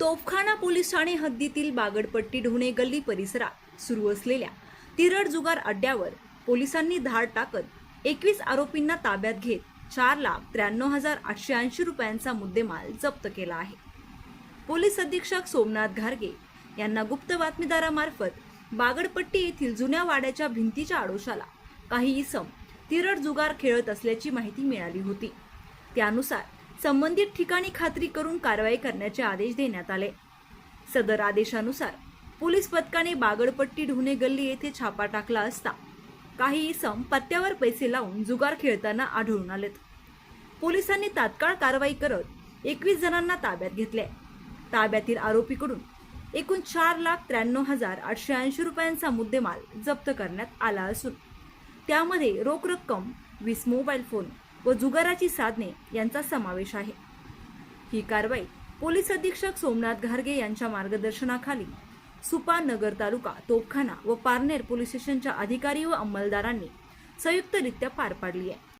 तोफखाना police Thane हद्दीतील बागडपट्टी ढोणे गल्ली परिसरात सुरू असलेल्या तिरड जुगार अड्ड्यावर पोलिसांनी धाड टाकत 21 आरोपींना ताब्यात घेत 4,93,880 रुपयांचा मुद्देमाल जप्त केला आहे। पोलीस अधीक्षक सोमनाथ घारगे यांना गुप्त बातमीदारामार्फत बागडपट्टी येथील जुन्या वाड्याच्या भिंतीच्या आडोशाला काही इसम तिरड जुगार खेळत असल्याची माहिती मिळाली होती। त्यानुसार संबंधित ठिकाणी खात्री करून कारवाई करण्याचे आदेश देण्यात आले। सदर आदेशानुसार पोलीस पथकाने बागडपट्टी ढोणे गल्ली येथे छापा टाकला असता काही इसम पत्त्यावर पैसे लावून जुगार खेळताना आढळून आलेत। पोलिसांनी तात्काळ कारवाई करत 21 जणांना ताब्यात घेतले। ताब्यातील आरोपीकडून एकूण 4,93,880 रुपयांचा मुद्देमाल जप्त करण्यात आला असून त्यामध्ये रोख रक्कम, 20 मोबाईल फोन व जुगाराची साधने यांचा समावेश आहे। ही कारवाई पोलीस अधीक्षक सोमनाथ घारगे यांच्या मार्गदर्शनाखाली सुपा, नगर तालुका, तोफखाना व पारनेर पोलीस स्टेशनच्या अधिकारी व अंमलदारांनी संयुक्तरित्या पार पाडली आहे।